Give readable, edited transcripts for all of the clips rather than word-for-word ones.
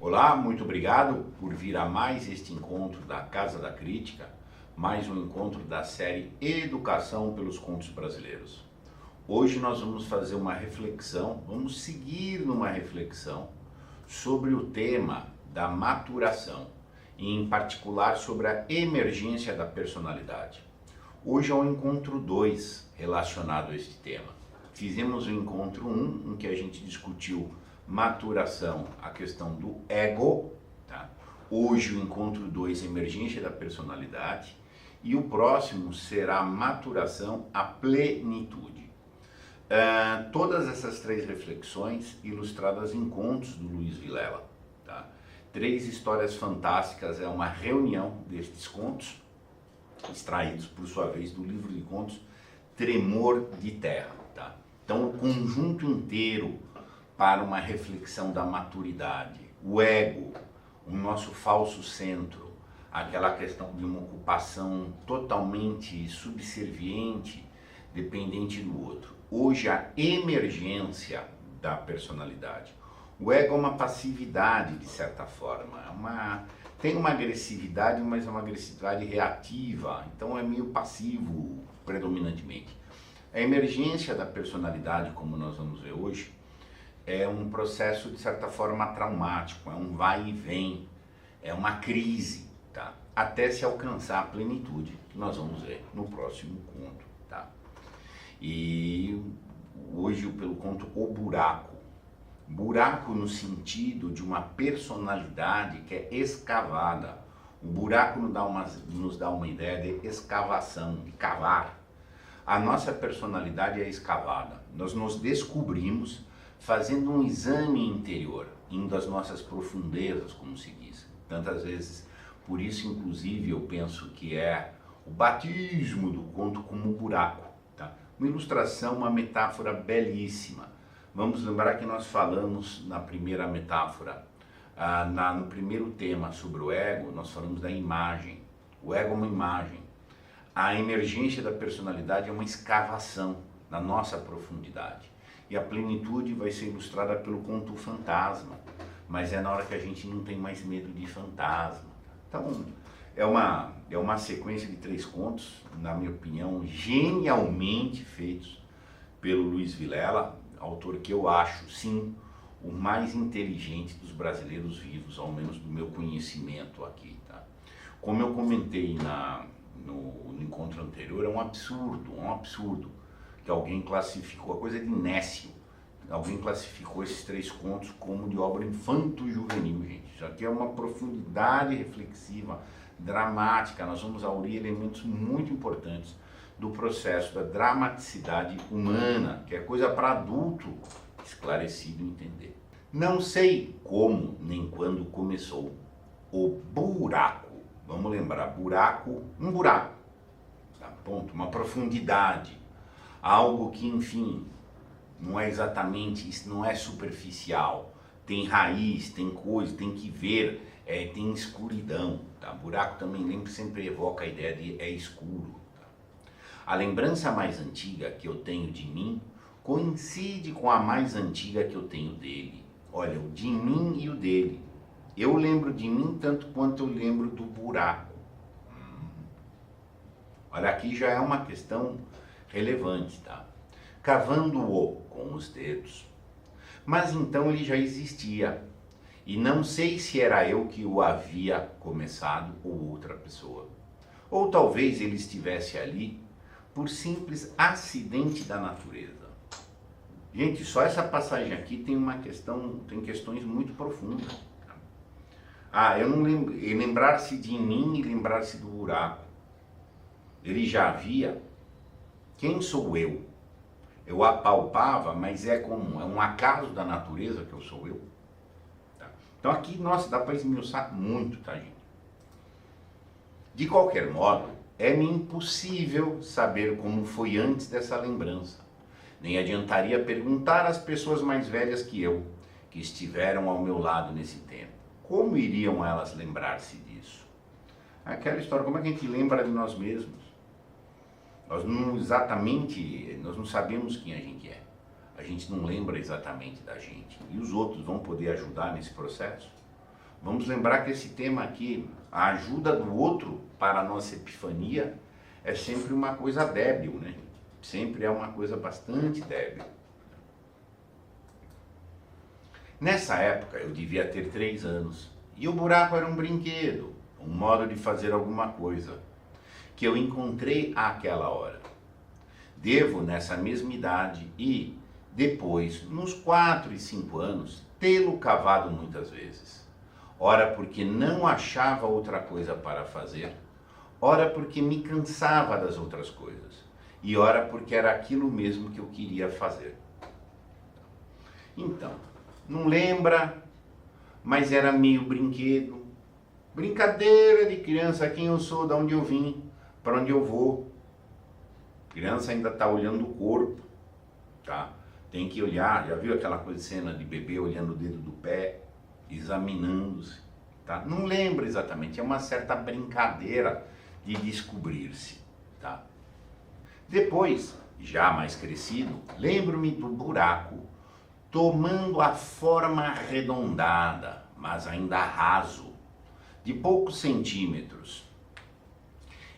Olá, muito obrigado por vir a mais este encontro da Casa da Crítica, mais um encontro da série Educação pelos Contos Brasileiros. Hoje nós vamos fazer uma reflexão, vamos seguir numa reflexão sobre o tema da maturação, e em particular sobre a emergência da personalidade. Hoje é o encontro 2 relacionado a este tema. Fizemos o encontro 1, em que a gente discutiu maturação, a questão do ego, tá? Hoje o encontro 2, emergência da personalidade, e o próximo será maturação, a plenitude. Todas essas 3 reflexões ilustradas em contos do Luiz Vilela, tá? 3 histórias fantásticas, é uma reunião destes contos, extraídos por sua vez do livro de contos Tremor de Terra, tá? Então o conjunto inteiro para uma reflexão da maturidade, o ego, o nosso falso centro, aquela questão de uma ocupação totalmente subserviente, dependente do outro. Hoje a emergência da personalidade. O ego é uma passividade, de certa forma, tem uma agressividade, mas é uma agressividade reativa, então é meio passivo predominantemente. A emergência da personalidade, como nós vamos ver hoje, é um processo de certa forma traumático, é um vai e vem, é uma crise, tá? Até se alcançar a plenitude, que nós vamos ver no próximo conto, tá? E hoje pelo conto O Buraco. Buraco no sentido de uma personalidade que é escavada. O buraco nos dá uma ideia de escavação, de cavar. A nossa personalidade é escavada. Nós nos descobrimos fazendo um exame interior, indo às nossas profundezas, como se diz. Tantas vezes, por isso inclusive eu penso que é o batismo do conto como buraco, tá? Uma ilustração, uma metáfora belíssima. Vamos lembrar que nós falamos na primeira metáfora, no primeiro tema sobre o ego, nós falamos da imagem. O ego é uma imagem. A emergência da personalidade é uma escavação na nossa profundidade. E a plenitude vai ser ilustrada pelo conto Fantasma, mas é na hora que a gente não tem mais medo de fantasma. Então, é uma sequência de 3 contos, na minha opinião, genialmente feitos pelo Luiz Vilela, autor que eu acho, sim, o mais inteligente dos brasileiros vivos, ao menos do meu conhecimento aqui, tá? Como eu comentei no encontro anterior, é um absurdo que alguém classificou, a coisa de nécio, alguém classificou esses 3 contos como de obra infanto-juvenil, gente. Isso aqui é uma profundidade reflexiva, dramática, nós vamos aurir elementos muito importantes do processo da dramaticidade humana, que é coisa para adulto esclarecido entender. Não sei como nem quando começou o buraco. Vamos lembrar, buraco, um buraco, tá? Ponto, uma profundidade, algo que, enfim, não é exatamente, isso não é superficial, tem raiz, tem coisa, tem que ver, tem escuridão, tá? Buraco também sempre evoca a ideia de é escuro. A lembrança mais antiga que eu tenho de mim coincide com a mais antiga que eu tenho dele. Olha, o de mim e o dele. Eu lembro de mim tanto quanto eu lembro do buraco. Olha, aqui já é uma questão relevante, tá? Cavando-o com os dedos. Mas então ele já existia. E não sei se era eu que o havia começado ou outra pessoa. Ou talvez ele estivesse ali por simples acidente da natureza. Gente, só essa passagem aqui tem questões muito profundas. Eu não lembro, lembrar-se de mim e lembrar-se do buraco. Ele já havia. Quem sou eu? Eu apalpava, mas é um acaso da natureza que eu sou eu. Tá? Então aqui, nossa, dá para esmiuçar muito, tá, gente? De qualquer modo, é-me impossível saber como foi antes dessa lembrança. Nem adiantaria perguntar às pessoas mais velhas que eu, que estiveram ao meu lado nesse tempo. Como iriam elas lembrar-se disso? Aquela história, como é que a gente lembra de nós mesmos? Nós não sabemos quem a gente é. A gente não lembra exatamente da gente. E os outros vão poder ajudar nesse processo? Vamos lembrar que esse tema aqui, a ajuda do outro para a nossa epifania, é sempre uma coisa débil, né? Sempre é uma coisa bastante débil. Nessa época eu devia ter 3 anos e o buraco era um brinquedo, um modo de fazer alguma coisa, que eu encontrei àquela hora. Devo, nessa mesma idade e depois, nos 4 e 5 anos, tê-lo cavado muitas vezes. Ora porque não achava outra coisa para fazer, ora porque me cansava das outras coisas, e ora porque era aquilo mesmo que eu queria fazer. Então, não lembra, mas era meio brinquedo, brincadeira de criança, quem eu sou, de onde eu vim, para onde eu vou. Criança ainda está olhando o corpo, tá? Tem que olhar, já viu aquela coisa, cena de bebê olhando o dedo do pé, examinando-se, tá? Não lembra exatamente, é uma certa brincadeira de descobrir-se, tá? Depois, já mais crescido, lembro-me do buraco tomando a forma arredondada, mas ainda raso, de poucos centímetros.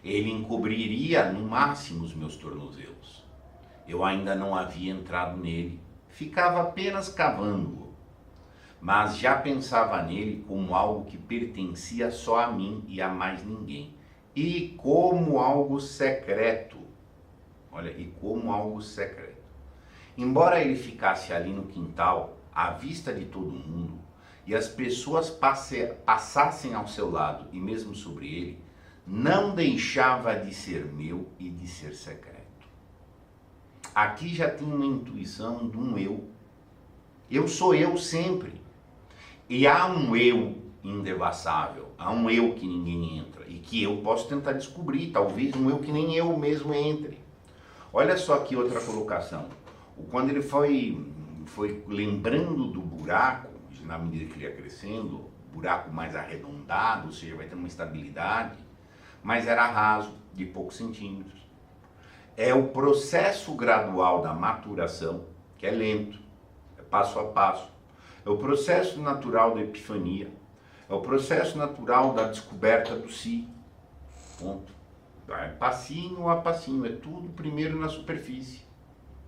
Ele encobriria no máximo os meus tornozelos. Eu ainda não havia entrado nele, ficava apenas cavando-o, mas já pensava nele como algo que pertencia só a mim e a mais ninguém, e como algo secreto. Olha, e como algo secreto. Embora ele ficasse ali no quintal, à vista de todo mundo, e as pessoas passassem ao seu lado e mesmo sobre ele, não deixava de ser meu e de ser secreto. Aqui já tem uma intuição de um eu. Eu sou eu sempre. E há um eu indevassável, há um eu que ninguém entra e que eu posso tentar descobrir, talvez um eu que nem eu mesmo entre. Olha só aqui outra colocação. Quando ele foi lembrando do buraco, na medida que ele ia crescendo, buraco mais arredondado, ou seja, vai ter uma estabilidade, mas era raso, de poucos centímetros. É o processo gradual da maturação, que é lento, é passo a passo. É o processo natural da epifania, é o processo natural da descoberta do si. Ponto. É passinho a passinho, é tudo primeiro na superfície.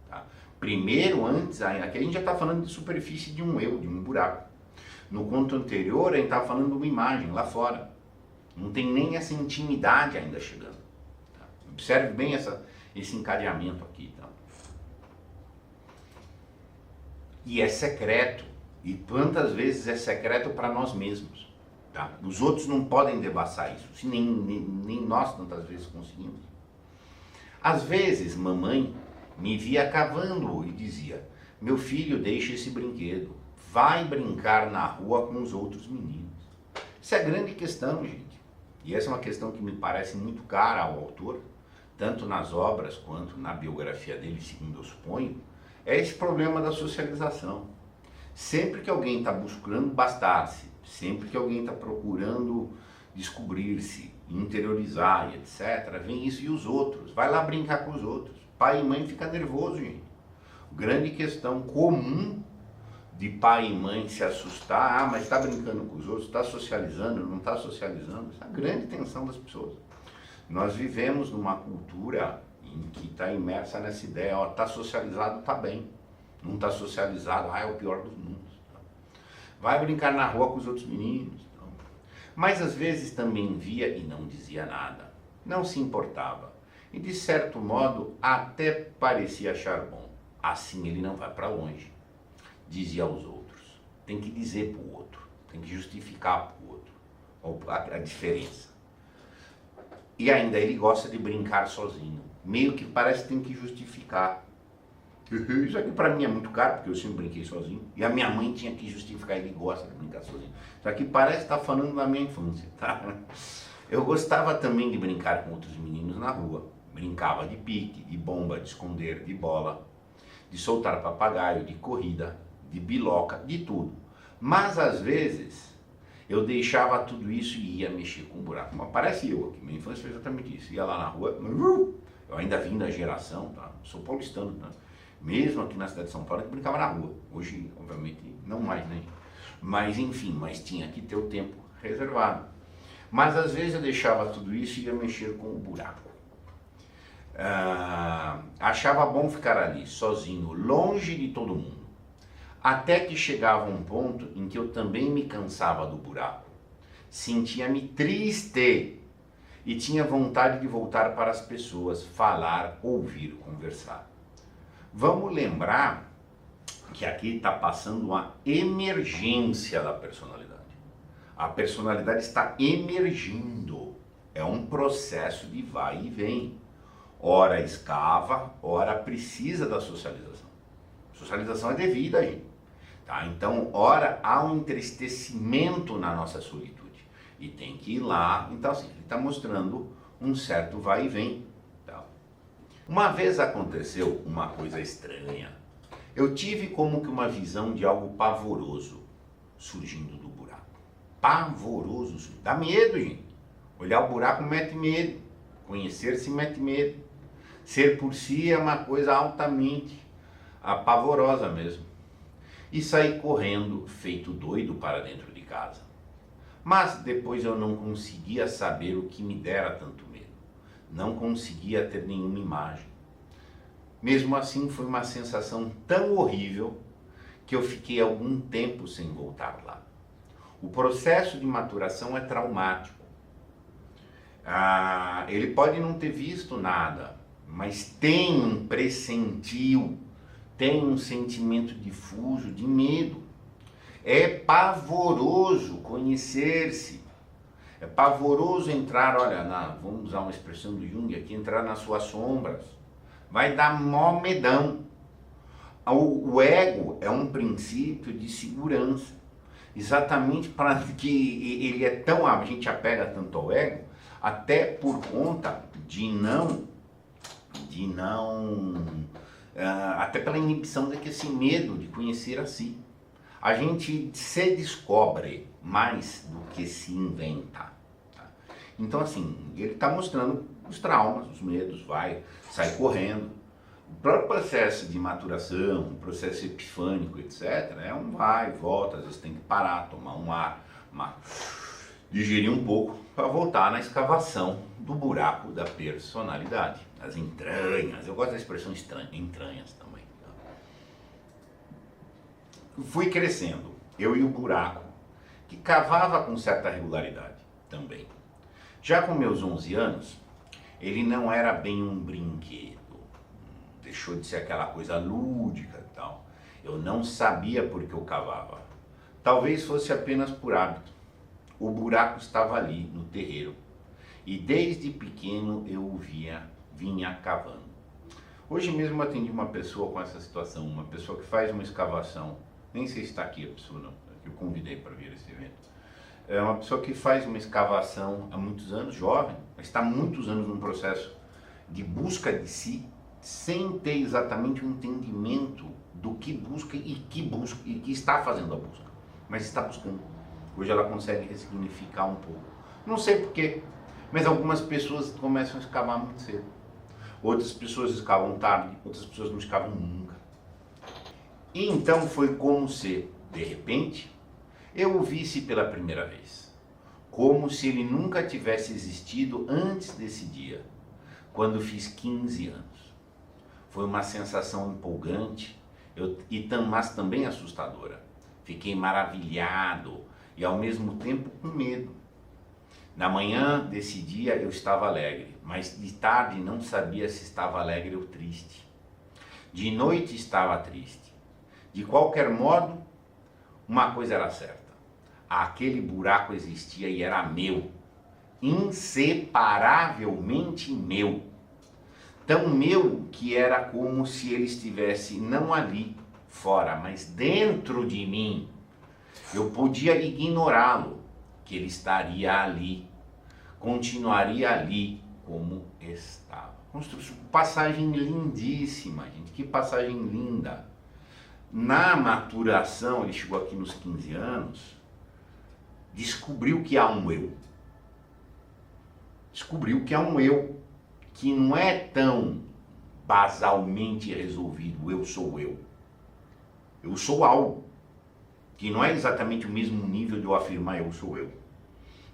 Tá? Primeiro, antes, aqui a gente já está falando de superfície de um eu, de um buraco. No conto anterior, a gente está falando de uma imagem lá fora. Não tem nem essa intimidade ainda chegando. Tá? Observe bem esse encadeamento aqui. Tá? E é secreto. E quantas vezes é secreto para nós mesmos. Tá? Os outros não podem devassar isso. Se nem nós tantas vezes conseguimos. Às vezes, mamãe me via cavando e dizia: meu filho, deixa esse brinquedo. Vai brincar na rua com os outros meninos. Isso é a grande questão, gente. E essa é uma questão que me parece muito cara ao autor, tanto nas obras quanto na biografia dele, segundo eu suponho, é esse problema da socialização. Sempre que alguém está buscando bastar-se, sempre que alguém está procurando descobrir-se, interiorizar e etc., vem isso e os outros. Vai lá brincar com os outros. Pai e mãe fica nervoso, gente. Grande questão comum de pai e mãe se assustar, mas está brincando com os outros, está socializando, não está socializando. Essa é a grande tensão das pessoas. Nós vivemos numa cultura em que está imersa nessa ideia, ó, está socializado, está bem. Não está socializado, é o pior dos mundos. Vai brincar na rua com os outros meninos. Mas às vezes também via e não dizia nada. Não se importava. E de certo modo até parecia achar bom. Assim ele não vai para longe. Dizia aos outros. Tem que dizer para o outro. Tem que justificar para o outro a diferença. E ainda ele gosta de brincar sozinho. Meio que parece que tem que justificar. Isso aqui para mim é muito caro, porque eu sempre brinquei sozinho. E a minha mãe tinha que justificar, ele gosta de brincar sozinho. Isso aqui parece estar falando da minha infância, tá? Eu gostava também de brincar com outros meninos na rua. Brincava de pique, de bomba, de esconder, de bola, de soltar papagaio, de corrida, de biloca, de tudo. Mas às vezes eu deixava tudo isso e ia mexer com o buraco. Mas parece eu aqui, minha infância foi exatamente isso. Ia lá na rua, eu ainda vim da geração, tá? Sou paulistano, tá? Mesmo aqui na cidade de São Paulo, eu brincava na rua. Hoje, obviamente, não mais, né? Mas enfim, mas tinha que ter o tempo reservado. Mas às vezes eu deixava tudo isso e ia mexer com o buraco. Achava bom ficar ali, sozinho, longe de todo mundo. Até que chegava um ponto em que eu também me cansava do buraco. Sentia-me triste e tinha vontade de voltar para as pessoas, falar, ouvir, conversar. Vamos lembrar que aqui está passando uma emergência da personalidade. A personalidade está emergindo. É um processo de vai e vem. Ora escava, ora precisa da socialização. Socialização é devida, gente. Tá? Então, ora há um entristecimento na nossa solitude. E tem que ir lá. Então, assim, ele está mostrando um certo vai e vem. Tá? Uma vez aconteceu uma coisa estranha. Eu tive como que uma visão de algo pavoroso surgindo do buraco. Pavoroso. Dá medo, gente. Olhar o buraco mete medo. Conhecer-se mete medo. Ser por si é uma coisa altamente pavorosa mesmo. E saí correndo, feito doido, para dentro de casa. Mas depois eu não conseguia saber o que me dera tanto medo. Não conseguia ter nenhuma imagem. Mesmo assim, foi uma sensação tão horrível que eu fiquei algum tempo sem voltar lá. O processo de maturação é traumático. Ele pode não ter visto nada, mas tem um pressentiu, tem um sentimento difuso de medo. É pavoroso conhecer-se. É pavoroso entrar, olha, vamos usar uma expressão do Jung aqui, entrar nas suas sombras. Vai dar mó medão. O ego é um princípio de segurança. Exatamente para que ele é tão... A gente apega tanto ao ego, até por conta de não... até pela inibição desse medo de conhecer a si. A gente se descobre mais do que se inventa. Tá? Então, assim, ele está mostrando os traumas, os medos, sai correndo. O próprio processo de maturação, o processo epifânico, etc., é um vai, volta, às vezes tem que parar, tomar um ar, digerir um pouco, para voltar na escavação do buraco da personalidade, as entranhas. Eu gosto da expressão entranhas também. Tá? Fui crescendo, eu e o buraco, que cavava com certa regularidade também. Já com meus 11 anos, ele não era bem um brinquedo. Deixou de ser aquela coisa lúdica e tal. Eu não sabia por que eu cavava. Talvez fosse apenas por hábito. O buraco estava ali, no terreiro. E desde pequeno eu o vinha cavando. Hoje mesmo eu atendi uma pessoa com essa situação. Uma pessoa que faz uma escavação. Nem sei se está aqui a pessoa, não. Eu convidei para vir a esse evento. É uma pessoa que faz uma escavação há muitos anos, jovem. Mas está há muitos anos num processo de busca de si, sem ter exatamente um entendimento do que busca e que está fazendo a busca, mas está buscando. Hoje ela consegue ressignificar um pouco. Não sei porquê, mas algumas pessoas começam a escavar muito cedo. Outras pessoas escavam tarde, outras pessoas não escavam nunca. E então foi como se, de repente, eu o visse pela primeira vez. Como se ele nunca tivesse existido antes desse dia, quando fiz 15 anos. Foi uma sensação empolgante, mas também assustadora. Fiquei maravilhado e ao mesmo tempo com medo. Na manhã desse dia eu estava alegre, mas de tarde não sabia se estava alegre ou triste. De noite estava triste. De qualquer modo, uma coisa era certa. Aquele buraco existia e era meu. Inseparavelmente meu. Tão meu que era como se ele estivesse não ali, fora, mas dentro de mim. Eu podia ignorá-lo, que ele estaria ali, continuaria ali como estava. Passagem lindíssima, gente, que passagem linda. Na maturação, ele chegou aqui nos 15 anos, descobriu que há um eu. Descobriu que há um eu. Que não é tão basalmente resolvido, eu sou eu. Eu sou algo. que não é exatamente o mesmo nível de eu afirmar eu sou eu.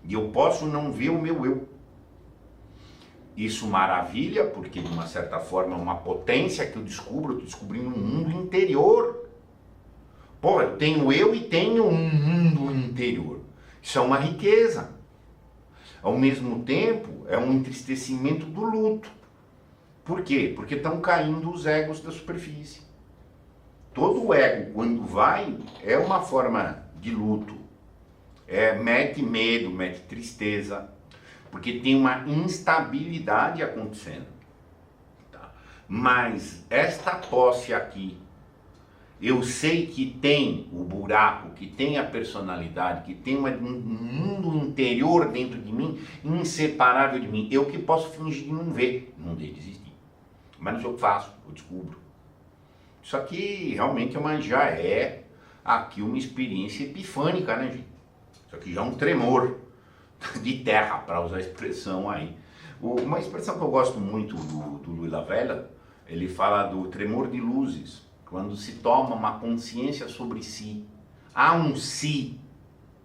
E eu posso não ver o meu eu. Isso maravilha, porque de uma certa forma é uma potência que eu descubro, estou descobrindo um mundo interior. Pô, eu tenho eu e tenho um mundo interior. Isso é uma riqueza. Ao mesmo tempo, é um entristecimento do luto. Por quê? Porque estão caindo os egos da superfície. Todo o ego, quando vai, é uma forma de luto. Mete medo, mete tristeza, porque tem uma instabilidade acontecendo. Tá? Mas esta posse aqui, eu sei que tem o buraco, que tem a personalidade, que tem um mundo interior dentro de mim, inseparável de mim. Eu que posso fingir de não ver, não deixe de existir. Mas não sei o que faço, eu descubro. Isso aqui realmente já é aqui uma experiência epifânica, né, gente? Isso aqui já é um tremor de terra, para usar a expressão aí. Uma expressão que eu gosto muito do Louis Lavelle, ele fala do tremor de luzes, quando se toma uma consciência sobre si. Há um si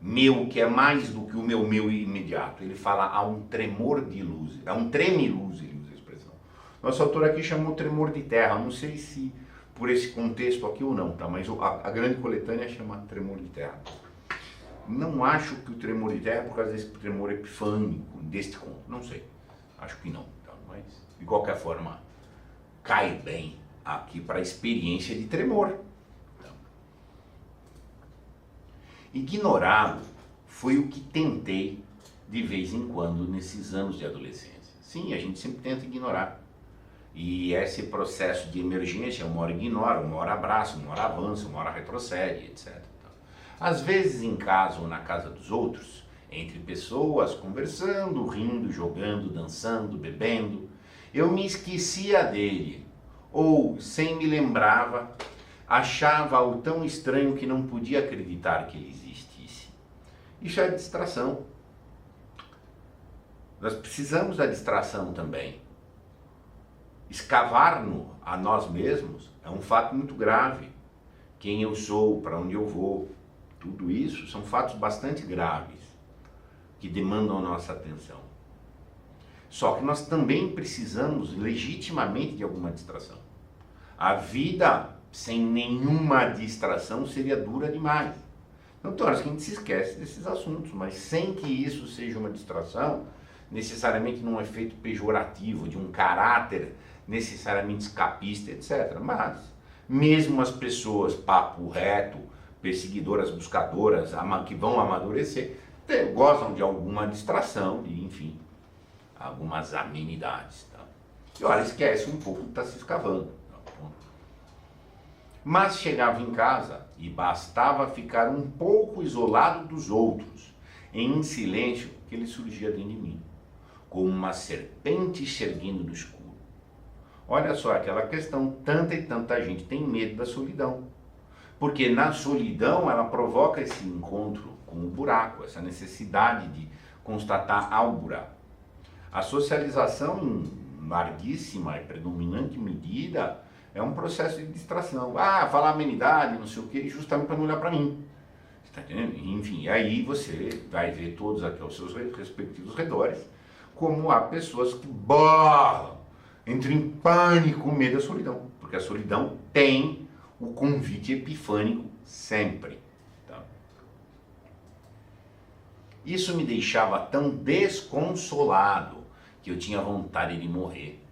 meu que é mais do que o meu imediato. Ele fala, há um tremor de luzes, há um treme-luz, ele usa a expressão. Nosso autor aqui chamou tremor de terra, não sei se por esse contexto aqui ou não, tá? Mas a grande coletânea chama tremor de terra. Não acho que o tremor de terra é por causa desse tremor epifânico, deste conto, não sei. Acho que não, tá? Mas de qualquer forma, cai bem aqui para a experiência de tremor. Tá? Ignorá-lo foi o que tentei de vez em quando nesses anos de adolescência. Sim, a gente sempre tenta ignorar. E esse processo de emergência, uma hora ignora, uma hora abraça, uma hora avança, uma hora retrocede, etc. Às vezes em casa ou na casa dos outros, entre pessoas conversando, rindo, jogando, dançando, bebendo, eu me esquecia dele, ou sem me lembrava, achava-o tão estranho que não podia acreditar que ele existisse. Isso é distração. Nós precisamos da distração também. Escavar-nos a nós mesmos é um fato muito grave. Quem eu sou, para onde eu vou, tudo isso são fatos bastante graves que demandam a nossa atenção. Só que nós também precisamos legitimamente de alguma distração. A vida sem nenhuma distração seria dura demais. Então, tem horas que a gente se esquece desses assuntos, mas sem que isso seja uma distração, necessariamente num efeito pejorativo, de um caráter necessariamente escapista, etc. Mas, mesmo as pessoas papo reto, perseguidoras, buscadoras, que vão amadurecer, gozam de alguma distração, de, enfim, algumas amenidades. Tá? E olha, esquece um pouco que está se escavando. Tá? Mas chegava em casa e bastava ficar um pouco isolado dos outros, em silêncio, que ele surgia dentro de mim, como uma serpente se erguendo no escuro. Olha só, aquela questão, tanta e tanta gente tem medo da solidão. Porque na solidão ela provoca esse encontro com o buraco, essa necessidade de constatar ao buraco. A socialização, em larguíssima e predominante medida, é um processo de distração. Falar amenidade, não sei o que, justamente para não olhar para mim. Está entendendo? Enfim, aí você vai ver todos aqui aos seus respectivos redores, como há pessoas que entram em pânico com medo da solidão. Porque a solidão tem o convite epifânico sempre. Tá? Isso me deixava tão desconsolado que eu tinha vontade de morrer.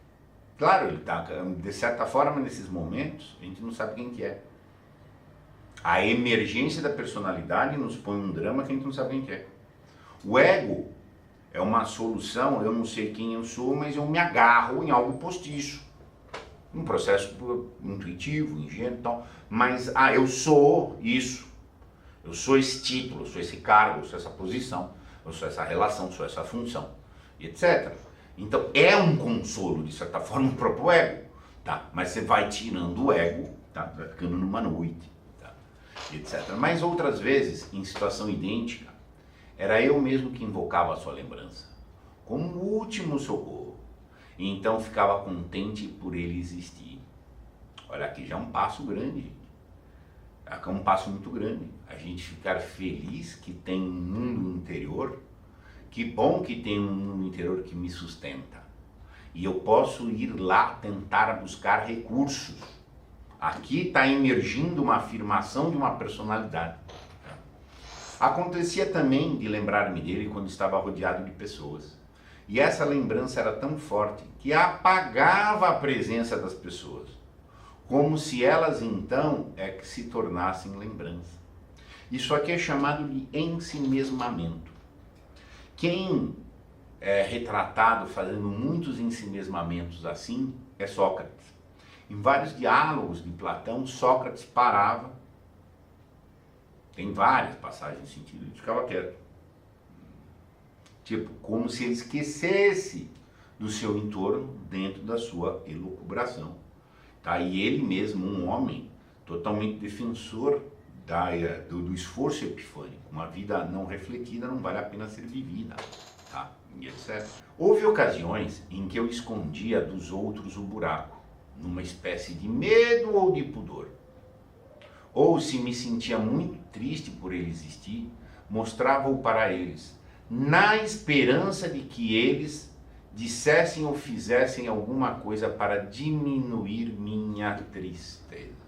Claro, ele tá, de certa forma, nesses momentos, a gente não sabe quem que é. A emergência da personalidade nos põe um drama que a gente não sabe quem que é. O ego é uma solução, eu não sei quem eu sou, mas eu me agarro em algo postiço. Um processo intuitivo, ingênuo e tal. Mas, eu sou isso. Eu sou esse título, eu sou esse cargo, eu sou essa posição, eu sou essa relação, eu sou essa função, etc. Então, é um consolo, de certa forma, o próprio ego. Tá? Mas você vai tirando o ego, tá? Vai ficando numa noite, tá? Etc. Mas outras vezes, em situação idêntica, era eu mesmo que invocava a sua lembrança, como um último socorro. E então ficava contente por ele existir. Olha, aqui já é um passo grande, gente. é um passo muito grande. A gente ficar feliz que tem um mundo interior, que bom que tem um mundo interior que me sustenta. E eu posso ir lá tentar buscar recursos. Aqui está emergindo uma afirmação de uma personalidade. Acontecia também de lembrar-me dele quando estava rodeado de pessoas. E essa lembrança era tão forte que apagava a presença das pessoas, como se elas então que se tornassem lembrança. Isso aqui é chamado de ensimesmamento. Quem é retratado fazendo muitos ensimesmamentos assim é Sócrates. Em vários diálogos de Platão, Sócrates parava, tem várias passagens nesse sentido, ele ficava quieto. Tipo, como se ele esquecesse do seu entorno dentro da sua elucubração. Tá? E ele mesmo, um homem totalmente defensor do esforço epifânico. Uma vida não refletida não vale a pena ser vivida. Tá? E etc. Houve ocasiões em que eu escondia dos outros o buraco, numa espécie de medo ou de pudor. Ou se me sentia muito triste por ele existir, mostrava-o para eles, na esperança de que eles dissessem ou fizessem alguma coisa para diminuir minha tristeza.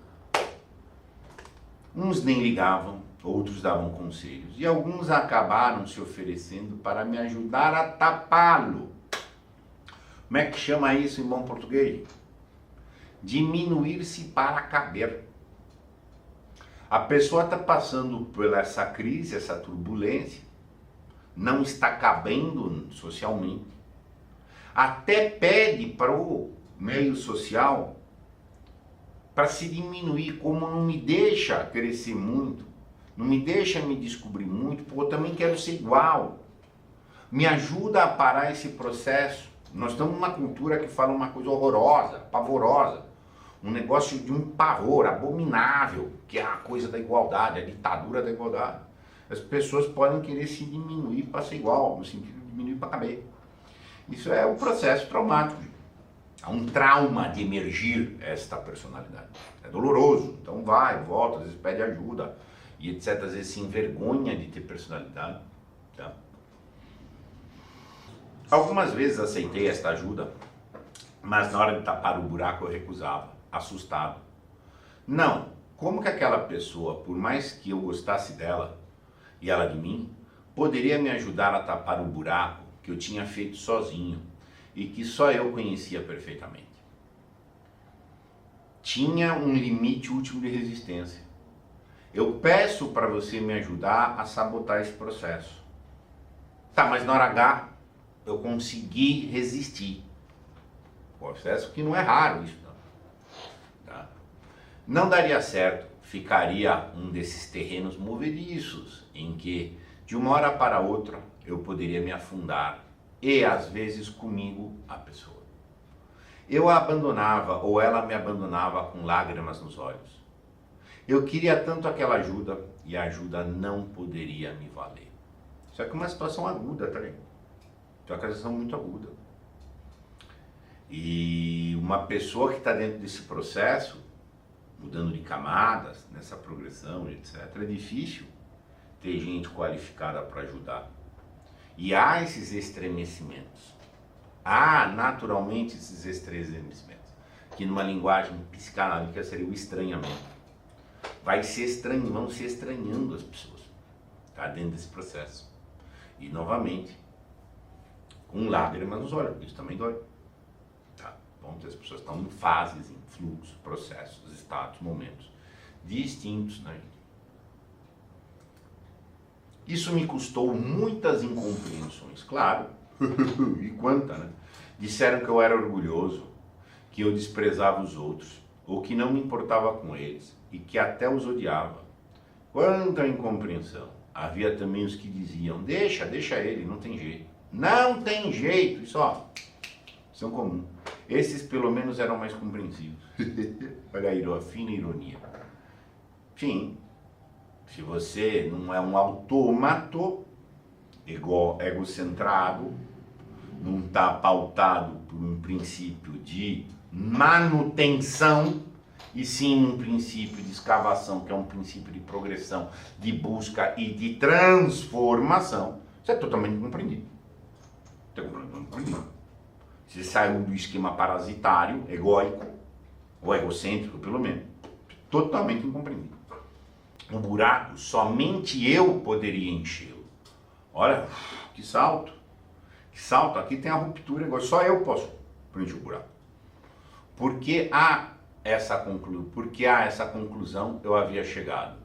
Uns nem ligavam, outros davam conselhos, e alguns acabaram se oferecendo para me ajudar a tapá-lo. Como é que chama isso em bom português? Diminuir-se para caber. A pessoa está passando por essa crise, essa turbulência, não está cabendo socialmente, até pede para o meio social para se diminuir, como não me deixa crescer muito, não me deixa me descobrir muito, porque eu também quero ser igual. Me ajuda a parar esse processo. Nós estamos numa cultura que fala uma coisa horrorosa, pavorosa, um negócio de um pavor abominável, que é a coisa da igualdade, a ditadura da igualdade. As pessoas podem querer se diminuir para ser igual, no sentido de diminuir para caber. Isso é um processo traumático. Há um trauma de emergir esta personalidade. É doloroso, então vai, volta, às vezes pede ajuda, e etc. Às vezes se envergonha de ter personalidade. Tá? Algumas vezes aceitei esta ajuda, mas na hora de tapar o buraco eu recusava, assustado. Não, como que aquela pessoa, por mais que eu gostasse dela, e ela de mim, poderia me ajudar a tapar o buraco que eu tinha feito sozinho e que só eu conhecia perfeitamente? Tinha um limite último de resistência. Eu peço para você me ajudar a sabotar esse processo. Tá, mas na hora H eu consegui resistir. Processo que não é raro isso. Não, tá? Não daria certo, ficaria um desses terrenos movediços em que de uma hora para outra eu poderia me afundar e às vezes comigo a pessoa. Eu a abandonava ou ela me abandonava com lágrimas nos olhos. Eu queria tanto aquela ajuda e a ajuda não poderia me valer. Isso aqui é uma situação aguda, tá ligado? É uma situação muito aguda. E uma pessoa que está dentro desse processo, mudando de camadas, nessa progressão, etc., é difícil ter gente qualificada para ajudar. E há esses estremecimentos. Há naturalmente esses estremecimentos, que numa linguagem psicanalítica seria o estranhamento. Vão se estranhando as pessoas, tá? Dentro desse processo. E novamente, com lágrimas nos olhos, isso também dói. Tá? Bom, as pessoas estão em fases, em fluxos, processos, estados, momentos distintos, né? Isso me custou muitas incompreensões, claro, e quanta, né? Disseram que eu era orgulhoso, que eu desprezava os outros, ou que não me importava com eles, e que até os odiava. Quanta incompreensão. Havia também os que diziam, deixa ele, não tem jeito. Não tem jeito, isso ó, são comuns. Esses pelo menos eram mais compreensivos. Olha a fina ironia. Enfim, se você não é um autômato, egocentrado, não está pautado por um princípio de manutenção, e sim um princípio de escavação, que é um princípio de progressão, de busca e de transformação, isso é totalmente incompreendido. Você saiu do esquema parasitário, egóico, ou egocêntrico pelo menos, totalmente incompreendido. O buraco, somente eu poderia enchê-lo. Olha, que salto. Que salto, aqui tem a ruptura, agora só eu posso preencher o buraco. Por que há essa conclusão eu havia chegado?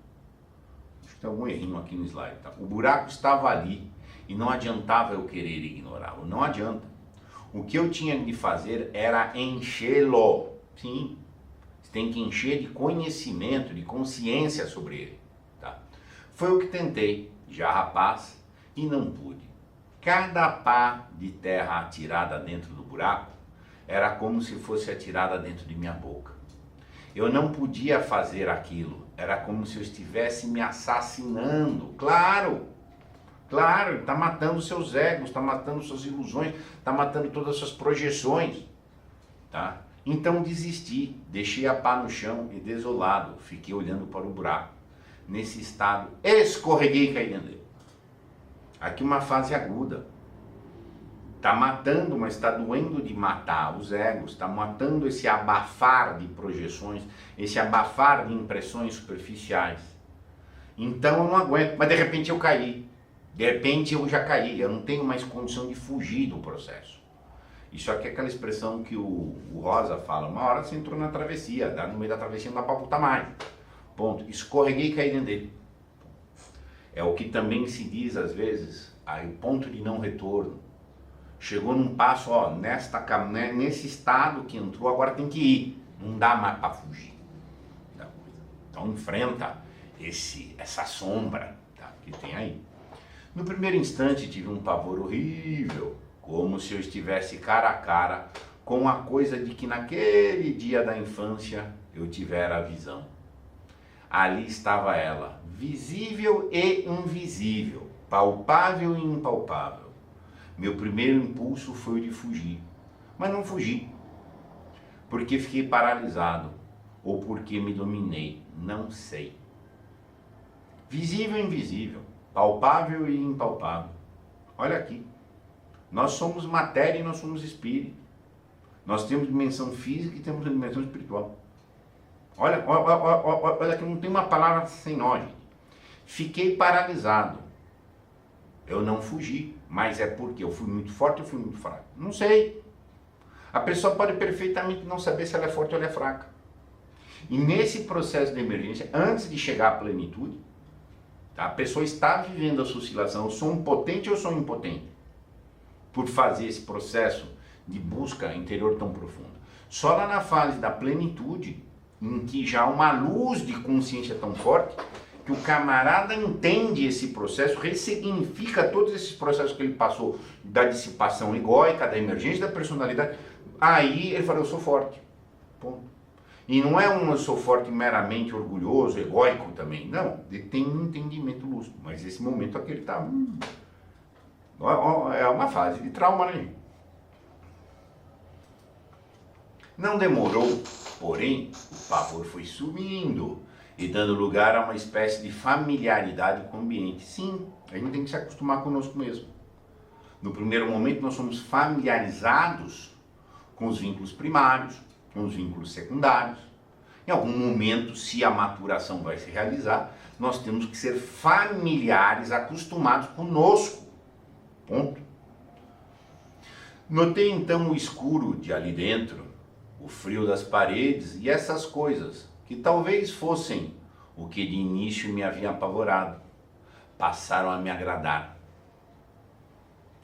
Acho que tem algum errinho aqui no slide. Tá? O buraco estava ali e não adiantava eu querer ignorá-lo, não adianta. O que eu tinha de fazer era enchê-lo. Sim, você tem que encher de conhecimento, de consciência sobre ele. Tá? Foi o que tentei, já rapaz, e não pude. Cada pá de terra atirada dentro do buraco era como se fosse atirada dentro de minha boca. Eu não podia fazer aquilo, era como se eu estivesse me assassinando. Claro, claro, está matando seus egos, está matando suas ilusões, está matando todas as suas projeções. Tá? Então desisti, deixei a pá no chão e desolado, fiquei olhando para o buraco. Nesse estado, escorreguei e caí dentro dele. Aqui uma fase aguda. Está matando, mas está doendo de matar os egos, está matando esse abafar de projeções, esse abafar de impressões superficiais. Então eu não aguento, mas de repente eu caí. De repente eu já caí, eu não tenho mais condição de fugir do processo. Isso aqui é aquela expressão que o Rosa fala, uma hora você entrou na travessia, no meio da travessia não dá para voltar mais. Ponto. Escorreguei e caí dentro dele. É o que também se diz às vezes, aí o ponto de não retorno. Chegou num passo, ó, nesse estado que entrou, agora tem que ir. Não dá mais para fugir. Então enfrenta essa sombra, tá, que tem aí. No primeiro instante tive um pavor horrível, como se eu estivesse cara a cara com a coisa de que naquele dia da infância eu tivera a visão. Ali estava ela, visível e invisível, palpável e impalpável. Meu primeiro impulso foi o de fugir, mas não fugi, porque fiquei paralisado, ou porque me dominei, não sei. Visível e invisível, palpável e impalpável. Olha aqui, nós somos matéria e nós somos espírito. Nós temos dimensão física e temos dimensão espiritual. Olha que não tem uma palavra sem nó, gente. Fiquei paralisado. Eu não fugi, mas é porque eu fui muito forte ou fui muito fraco? Não sei. A pessoa pode perfeitamente não saber se ela é forte ou ela é fraca. E nesse processo de emergência, antes de chegar à plenitude, tá, a pessoa está vivendo essa oscilação, eu sou um potente ou eu sou um impotente? Por fazer esse processo de busca interior tão profundo. Só lá na fase da plenitude, em que já há uma luz de consciência tão forte, que o camarada entende esse processo, ressignifica todos esses processos que ele passou, da dissipação egóica, da emergência da personalidade, aí ele fala, eu sou forte. Ponto. E não é um eu sou forte meramente orgulhoso, egóico também, não, ele tem um entendimento lúcido, mas esse momento aqui ele está... é uma fase de trauma, né? Não demorou, porém, o pavor foi subindo e dando lugar a uma espécie de familiaridade com o ambiente. Sim, a gente tem que se acostumar conosco mesmo. No primeiro momento nós somos familiarizados com os vínculos primários, com os vínculos secundários. Em algum momento, se a maturação vai se realizar, nós temos que ser familiares, acostumados conosco. Ponto. Notei então o escuro de ali dentro, o frio das paredes e essas coisas, que talvez fossem o que de início me havia apavorado, passaram a me agradar.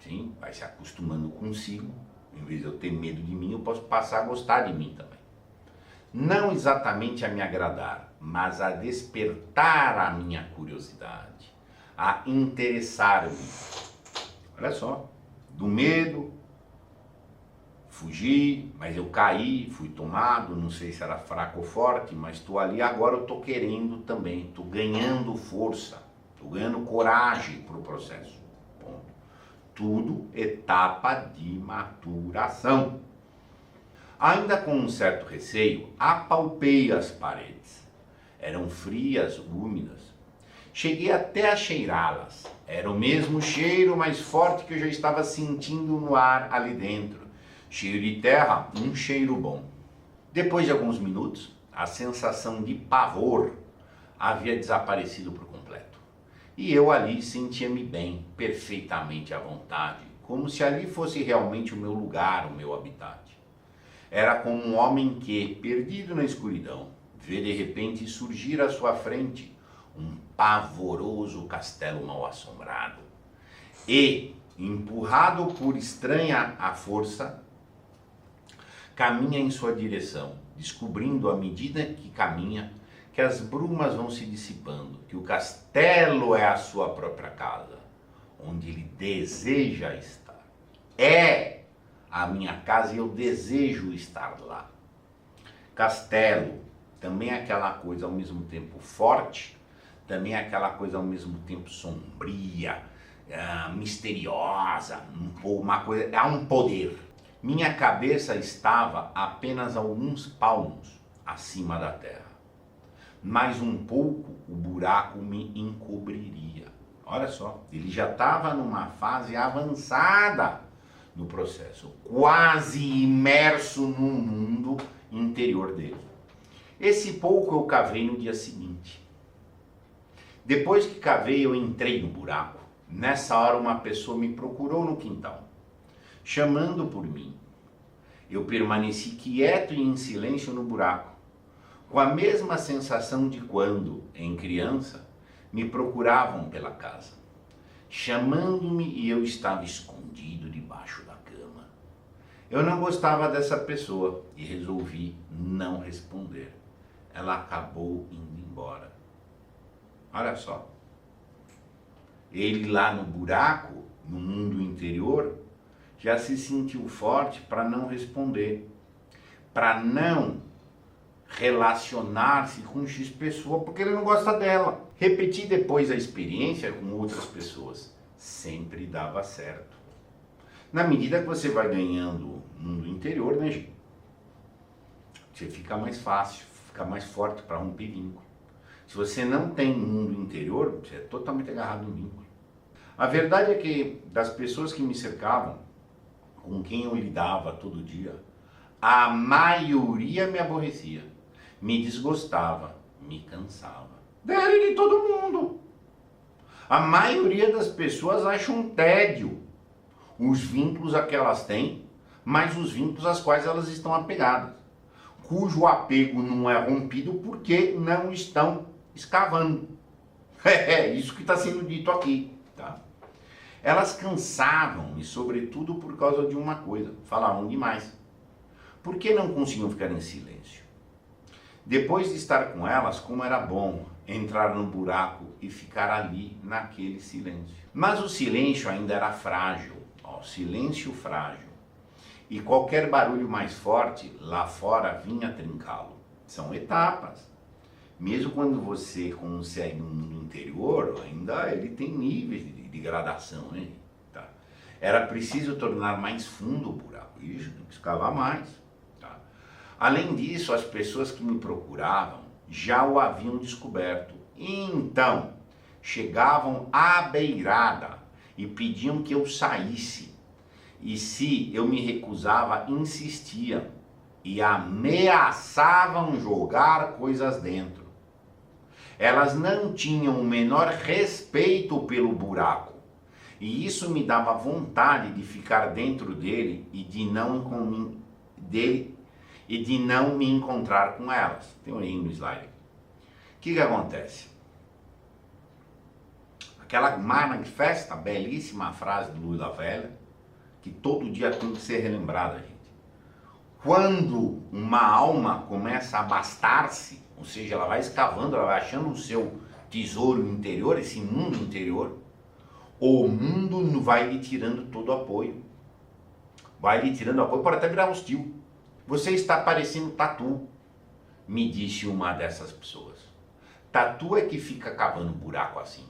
Sim, vai se acostumando consigo, em vez de eu ter medo de mim, eu posso passar a gostar de mim também. Não exatamente a me agradar, mas a despertar a minha curiosidade, a interessar-me. Olha só, do medo, fugi, mas eu caí, fui tomado, não sei se era fraco ou forte, mas estou ali agora, eu estou querendo também, estou ganhando força, estou ganhando coragem para o processo. Ponto. Tudo etapa de maturação. Ainda com um certo receio, apalpei as paredes. Eram frias, úmidas. Cheguei até a cheirá-las. Era o mesmo cheiro, mais forte, que eu já estava sentindo no ar ali dentro. Cheiro de terra, um cheiro bom. Depois de alguns minutos, a sensação de pavor havia desaparecido por completo. E eu ali sentia-me bem, perfeitamente à vontade, como se ali fosse realmente o meu lugar, o meu habitat. Era como um homem que, perdido na escuridão, vê de repente surgir à sua frente um pavoroso castelo mal-assombrado e, empurrado por estranha a força, caminha em sua direção, descobrindo à medida que caminha que as brumas vão se dissipando, que o castelo é a sua própria casa, onde ele deseja estar. É a minha casa e eu desejo estar lá. Castelo, também é aquela coisa ao mesmo tempo forte, também é aquela coisa ao mesmo tempo sombria, misteriosa, uma coisa, há um poder. Minha cabeça estava apenas alguns palmos acima da terra. Mais um pouco o buraco me encobriria. Olha só, ele já estava numa fase avançada no processo, quase imerso no mundo interior dele. Esse pouco eu cavei no dia seguinte. Depois que cavei, eu entrei no buraco. Nessa hora, uma pessoa me procurou no quintal, chamando por mim. Eu permaneci quieto e em silêncio no buraco, com a mesma sensação de quando, em criança, me procuravam pela casa, chamando-me e eu estava escondido debaixo da cama. Eu não gostava dessa pessoa e resolvi não responder. Ela acabou indo embora. Olha só. Ele lá no buraco, no mundo interior, já se sentiu forte para não responder, para não relacionar-se com X pessoa, porque ele não gosta dela. Repeti depois a experiência com outras pessoas. Sempre dava certo. Na medida que você vai ganhando mundo interior, né, gente? Você fica mais fácil, fica mais forte para romper vínculo. Se você não tem mundo interior, você é totalmente agarrado no vínculo. A verdade é que das pessoas que me cercavam, com quem eu lidava todo dia, a maioria me aborrecia, me desgostava, me cansava. Dela e de todo mundo. A maioria das pessoas acha um tédio os vínculos a que elas têm, mas os vínculos às quais elas estão apegadas, cujo apego não é rompido porque não estão escavando. É isso que está sendo dito aqui, tá? Elas cansavam, e sobretudo por causa de uma coisa, falavam demais. Por que não conseguiam ficar em silêncio? Depois de estar com elas, como era bom entrar no buraco e ficar ali, naquele silêncio. Mas o silêncio ainda era frágil, ó, silêncio frágil. E qualquer barulho mais forte, lá fora, vinha trincá-lo. São etapas. Mesmo quando você consegue no mundo interior, ainda ele tem níveis de gradação, né? Tá. Era preciso tornar mais fundo o buraco, isso, tem que escavar mais. Tá. Além disso, as pessoas que me procuravam já o haviam descoberto. Então, chegavam à beirada e pediam que eu saísse. E se eu me recusava, insistiam e ameaçavam jogar coisas dentro. Elas não tinham o menor respeito pelo buraco. E isso me dava vontade de ficar dentro dele e de não me encontrar com elas. Tem um erro no slide. O que acontece? Aquela manifesta, belíssima frase do Lula Velha, que todo dia tem que ser relembrada, gente. Quando uma alma começa a bastar-se, ou seja, ela vai escavando, ela vai achando o seu tesouro interior, esse mundo interior, o mundo vai lhe tirando todo o apoio. Vai lhe tirando o apoio, pode até virar hostil. Você está parecendo tatu, me disse uma dessas pessoas. Tatu é que fica cavando buraco assim.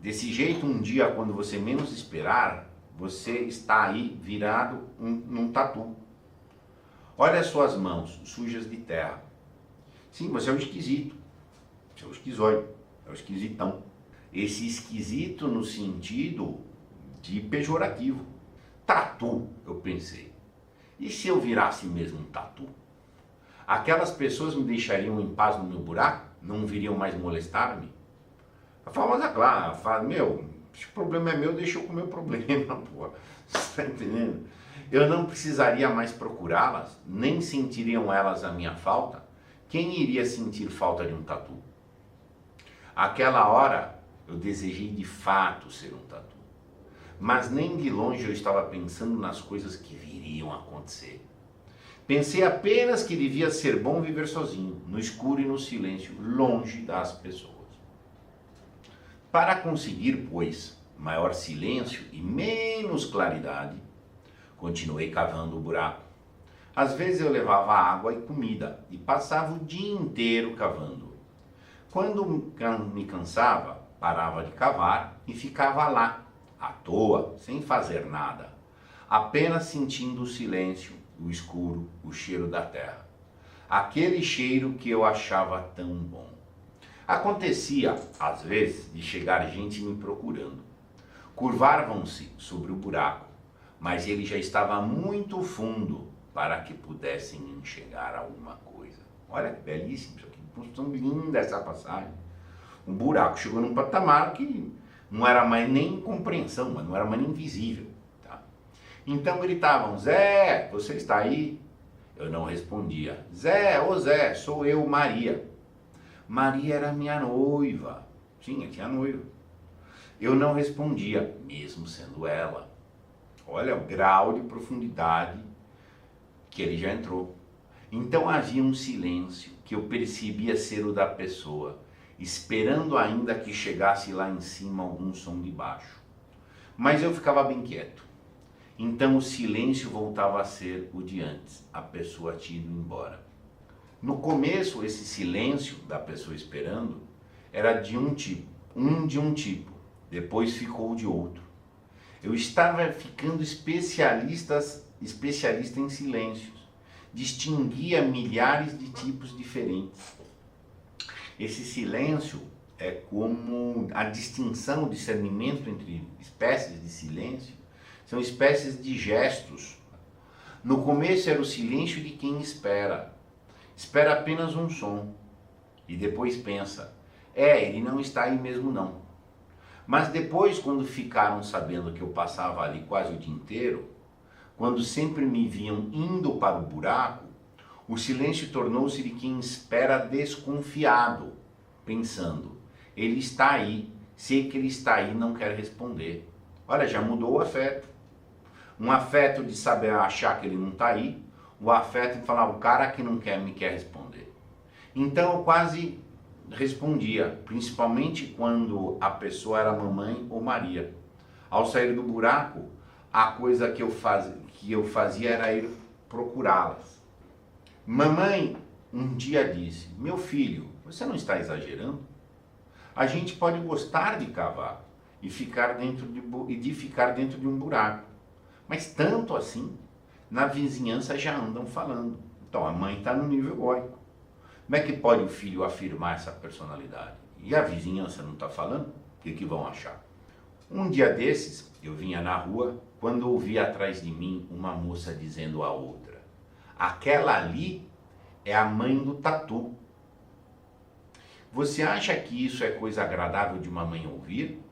Desse jeito, um dia, quando você menos esperar, você está aí virado num tatu. Olha as suas mãos sujas de terra. Sim, você é um esquisito. Você é um esquizoide. É um esquisitão. Esse esquisito no sentido de pejorativo. Tatu, eu pensei. E se eu virasse mesmo um tatu? Aquelas pessoas me deixariam em paz no meu buraco? Não viriam mais molestar-me? A famosa Clara fala, se o problema é meu, deixa eu com o meu problema, pô. Você está entendendo? Eu não precisaria mais procurá-las, nem sentiriam elas a minha falta. Quem iria sentir falta de um tatu? Aquela hora, eu desejei de fato ser um tatu. Mas nem de longe eu estava pensando nas coisas que viriam a acontecer. Pensei apenas que devia ser bom viver sozinho, no escuro e no silêncio, longe das pessoas. Para conseguir, pois, maior silêncio e menos claridade, continuei cavando o buraco. Às vezes eu levava água e comida e passava o dia inteiro cavando. Quando me cansava, parava de cavar e ficava lá, à toa, sem fazer nada, apenas sentindo o silêncio, o escuro, o cheiro da terra. Aquele cheiro que eu achava tão bom. Acontecia, às vezes, de chegar gente me procurando. Curvavam-se sobre o buraco, mas ele já estava muito fundo para que pudessem enxergar alguma coisa. Olha que belíssimo isso aqui, tão linda essa passagem. Um buraco chegou num patamar que não era mais nem compreensão, mas não era mais nem visível. Tá? Então gritavam, Zé, você está aí? Eu não respondia. Zé, ô Zé, sou eu, Maria. Maria era minha noiva. Sim, eu tinha noiva. Eu não respondia, mesmo sendo ela. Olha o grau de profundidade que ele já entrou. Então havia um silêncio que eu percebia ser o da pessoa, esperando ainda que chegasse lá em cima algum som de baixo. Mas eu ficava bem quieto. Então o silêncio voltava a ser o de antes, a pessoa tinha ido embora. No começo, esse silêncio da pessoa esperando era de um tipo, depois ficou de outro. Eu estava ficando especialista em silêncios, distinguia milhares de tipos diferentes. Esse silêncio é como a distinção, o discernimento entre espécies de silêncio, são espécies de gestos. No começo era o silêncio de quem espera apenas um som, e depois pensa, ele não está aí mesmo não. Mas depois, quando ficaram sabendo que eu passava ali quase o dia inteiro, quando sempre me viam indo para o buraco, o silêncio tornou-se de quem espera desconfiado, pensando, ele está aí, sei que ele está aí, não quer responder. Olha, já mudou o afeto. Um afeto de saber achar que ele não está aí, o afeto de falar, o cara que não quer me quer responder. Então eu quase respondia, principalmente quando a pessoa era mamãe ou Maria. Ao sair do buraco, a coisa que eu fazia era ir procurá-las. Mamãe um dia disse, meu filho, você não está exagerando? A gente pode gostar de cavar e ficar dentro de um buraco, mas tanto assim, na vizinhança já andam falando. Então a mãe está no nível egóico. Como é que pode o filho afirmar essa personalidade? E a vizinhança não está falando? O que vão achar? Um dia desses, eu vinha na rua, quando ouvi atrás de mim uma moça dizendo à outra, aquela ali é a mãe do tatu. Você acha que isso é coisa agradável de uma mãe ouvir?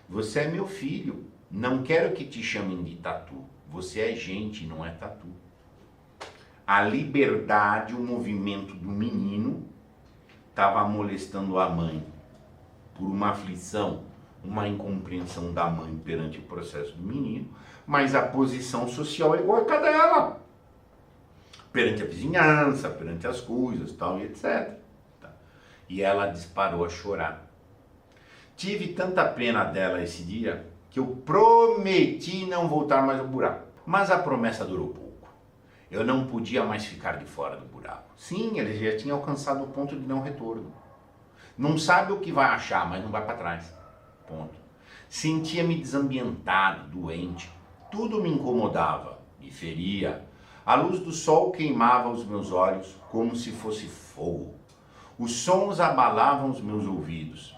Você é meu filho, não quero que te chamem de tatu. Você é gente, não é tatu. A liberdade, o movimento do menino estava molestando a mãe por uma aflição, uma incompreensão da mãe perante o processo do menino, mas a posição social é igual a cada dela, perante a vizinhança, perante as coisas, tal, e etc. E ela disparou a chorar. Tive tanta pena dela esse dia que eu prometi não voltar mais ao buraco. Mas a promessa durou pouco. Eu não podia mais ficar de fora do buraco. Sim, ele já tinha alcançado o ponto de não retorno. Não sabe o que vai achar, mas não vai para trás. Ponto. Sentia-me desambientado, doente. Tudo me incomodava, me feria. A luz do sol queimava os meus olhos como se fosse fogo. Os sons abalavam os meus ouvidos.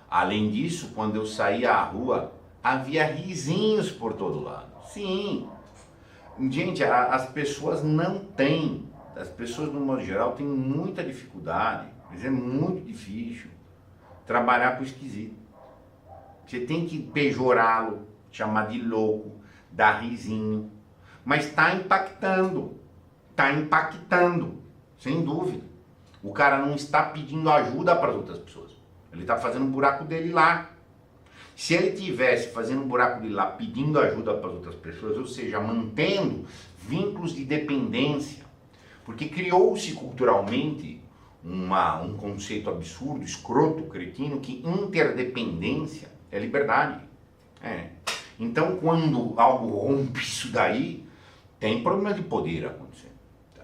Além disso, quando eu saía à rua, havia risinhos por todo lado. Sim, gente, as pessoas não têm, as pessoas no modo geral têm muita dificuldade, mas é muito difícil trabalhar com o esquisito. Você tem que pejorá-lo, chamar de louco, dar risinho, mas está impactando, sem dúvida. O cara não está pedindo ajuda para as outras pessoas, ele está fazendo um buraco dele lá. Se ele tivesse fazendo um buraco dele lá, pedindo ajuda para as outras pessoas, ou seja, mantendo vínculos de dependência, porque criou-se culturalmente um conceito absurdo, escroto, cretino, que interdependência é liberdade. Então, quando algo rompe isso daí, tem problema de poder acontecendo. Tá?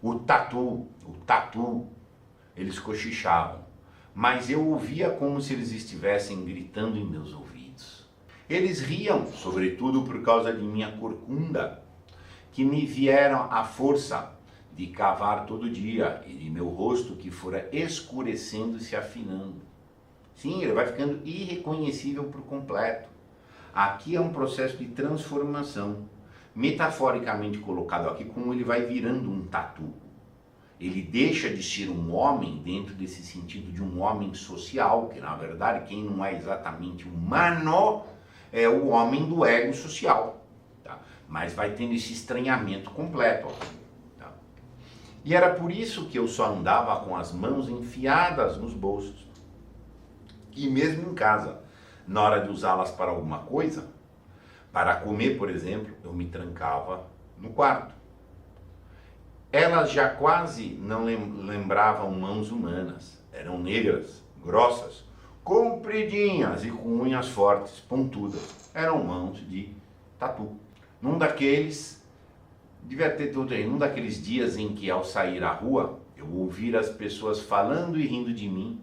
O tatu, eles cochichavam, mas eu ouvia como se eles estivessem gritando em meus ouvidos. Eles riam, sobretudo por causa de minha corcunda, que me vieram à força de cavar todo dia, e de meu rosto que fora escurecendo e se afinando. Sim, ele vai ficando irreconhecível por completo. Aqui é um processo de transformação, metaforicamente colocado aqui, como ele vai virando um tatu. Ele deixa de ser um homem dentro desse sentido de um homem social, que na verdade quem não é exatamente humano é o homem do ego social, tá? Mas vai tendo esse estranhamento completo. Tá? E era por isso que eu só andava com as mãos enfiadas nos bolsos. E mesmo em casa, na hora de usá-las para alguma coisa, para comer, por exemplo, eu me trancava no quarto. Elas já quase não lembravam mãos humanas, eram negras, grossas, compridinhas e com unhas fortes, pontudas. Eram mãos de tatu. Num daqueles dias em que ao sair à rua, eu ouvir as pessoas falando e rindo de mim,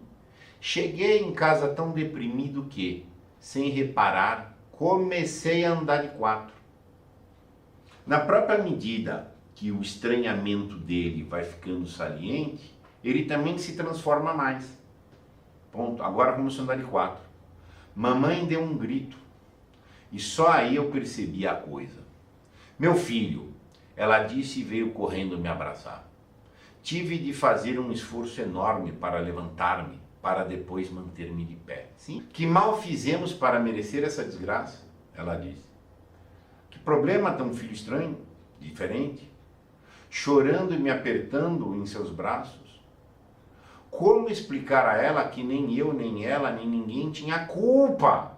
cheguei em casa tão deprimido que, sem reparar, comecei a andar de quatro. Na própria medida que o estranhamento dele vai ficando saliente, ele também se transforma mais. Ponto. Agora começou a andar de quatro. Mamãe deu um grito e só aí eu percebi a coisa. Meu filho, ela disse e veio correndo me abraçar. Tive de fazer um esforço enorme para levantar-me, para depois manter-me de pé. Sim? Que mal fizemos para merecer essa desgraça? Ela disse. Que problema ter um filho estranho, diferente, chorando e me apertando em seus braços? Como explicar a ela que nem eu, nem ela, nem ninguém tinha culpa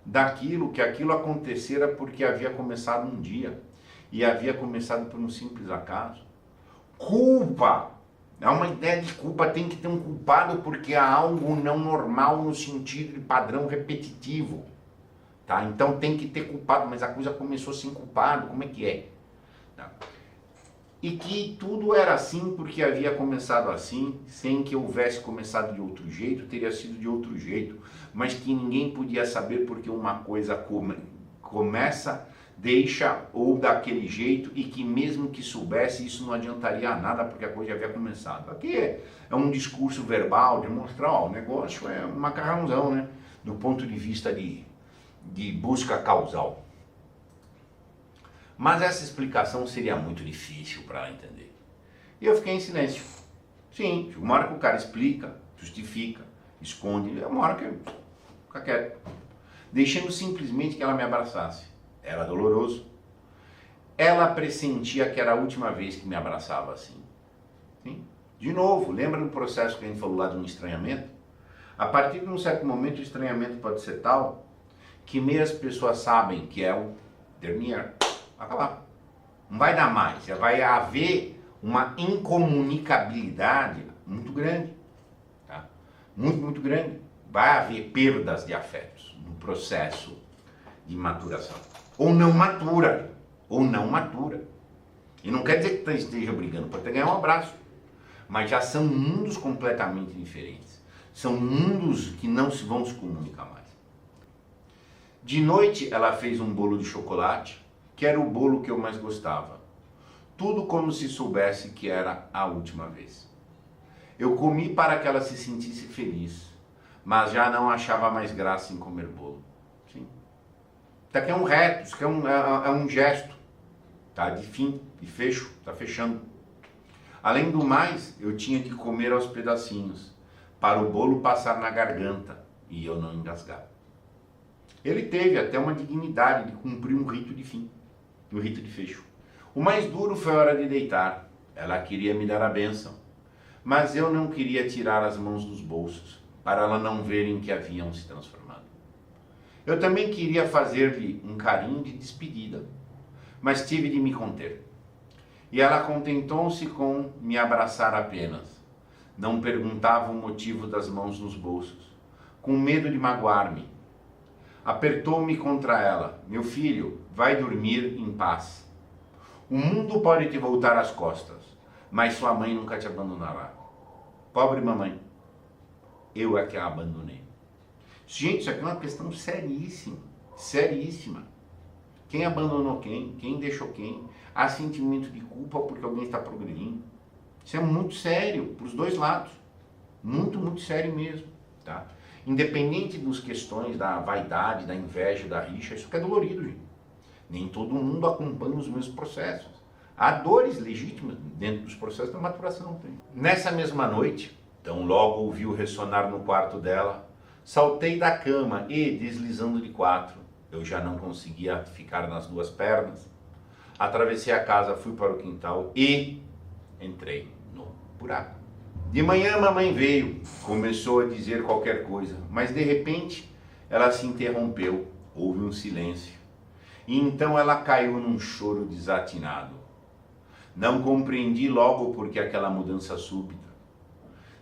daquilo, que aquilo acontecera porque havia começado um dia e havia começado por um simples acaso? Culpa! É uma ideia de culpa, tem que ter um culpado porque há algo não normal no sentido de padrão repetitivo. Tá? Então tem que ter culpado, mas a coisa começou sem culpado, como é que é? Tá? E que tudo era assim porque havia começado assim, sem que houvesse começado de outro jeito, teria sido de outro jeito, mas que ninguém podia saber porque uma coisa começa, deixa ou daquele jeito, e que mesmo que soubesse, isso não adiantaria nada porque a coisa já havia começado. Aqui é um discurso verbal de mostrar, ó, o negócio é um macarrãozão, né? Do ponto de vista de busca causal. Mas essa explicação seria muito difícil para ela entender. E eu fiquei em silêncio. Sim, uma hora que o cara explica, justifica, esconde, é uma hora que eu fica quieto. Deixando simplesmente que ela me abraçasse. Era doloroso. Ela pressentia que era a última vez que me abraçava assim. Sim? De novo, lembra do processo que a gente falou lá de um estranhamento? A partir de um certo momento o estranhamento pode ser tal que meias pessoas sabem que é o dernier. Vai acabar. Não vai dar mais. Já vai haver uma incomunicabilidade muito grande. Tá? Muito, muito grande. Vai haver perdas de afetos no processo de maturação. Ou não matura. Ou não matura. E não quer dizer que esteja brigando, pode até ganhar um abraço. Mas já são mundos completamente diferentes. São mundos que não vão se comunicar mais. De noite ela fez um bolo de chocolate, que era o bolo que eu mais gostava. tudo como se soubesse que era a última vez. Eu comi para que ela se sentisse feliz, mas já não achava mais graça em comer bolo. Sim. Isso aqui é um reto, isso aqui é um gesto, tá? De fim, de fecho, tá fechando. Além do mais, eu tinha que comer aos pedacinhos, para o bolo passar na garganta e eu não engasgar. Ele teve até uma dignidade de cumprir um rito de fim, um rito de fecho. O mais duro foi a hora de deitar. Ela queria me dar a bênção, mas eu não queria tirar as mãos dos bolsos, para ela não verem que haviam se transformado. Eu também queria fazer-lhe um carinho de despedida, mas tive de me conter. E ela contentou-se com me abraçar apenas. Não perguntava o motivo das mãos nos bolsos, com medo de magoar-me. Apertou-me contra ela. Meu filho, vai dormir em paz. O mundo pode te voltar às costas, mas sua mãe nunca te abandonará. Pobre mamãe, eu é que a abandonei. Gente, isso aqui é uma questão seríssima, seríssima. Quem abandonou quem? Quem deixou quem? Há sentimento de culpa porque alguém está progredindo. Isso é muito sério para os dois lados. Muito, muito sério mesmo, tá? Independente das questões da vaidade, da inveja, da rixa, isso que é dolorido, gente. Nem todo mundo acompanha os mesmos processos. Há dores legítimas dentro dos processos da maturação. Tem. Nessa mesma noite, então logo ouviu ressonar no quarto dela, saltei da cama e, deslizando de quatro, eu já não conseguia ficar nas duas pernas, atravessei a casa, fui para o quintal e entrei no buraco. De manhã a mamãe veio, começou a dizer qualquer coisa, mas de repente ela se interrompeu, houve um silêncio. E então ela caiu num choro desatinado. Não compreendi logo porque aquela mudança súbita.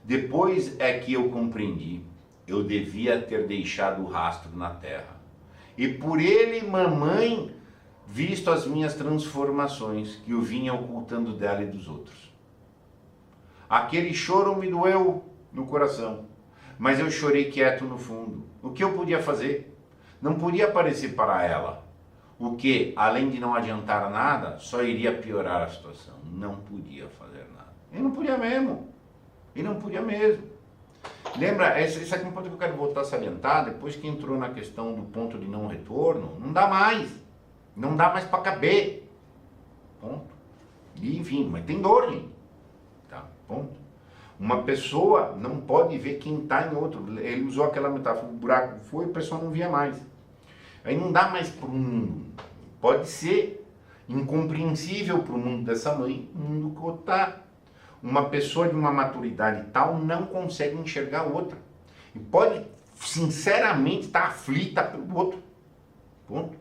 Depois é que eu compreendi, eu devia ter deixado o rastro na terra. E por ele, mamãe, visto as minhas transformações que eu vinha ocultando dela e dos outros. Aquele choro me doeu no coração, mas eu chorei quieto no fundo. O que eu podia fazer? Não podia aparecer para ela. O que, além de não adiantar nada, só iria piorar a situação. Não podia fazer nada. Ele não podia mesmo. Ele não podia mesmo. Lembra, esse aqui é um ponto que eu quero voltar a salientar, depois que entrou na questão do ponto de não retorno, não dá mais. Não dá mais para caber. Ponto. E, enfim, mas tem dor, gente. Tá? Ponto. Uma pessoa não pode ver quem está em outro. Ele usou aquela metáfora, o buraco foi, a pessoa não via mais. Aí não dá mais para o mundo. Pode ser incompreensível para o mundo dessa mãe, o mundo que está. Uma pessoa de uma maturidade tal não consegue enxergar outra. E pode, sinceramente, estar aflita pelo outro. Ponto.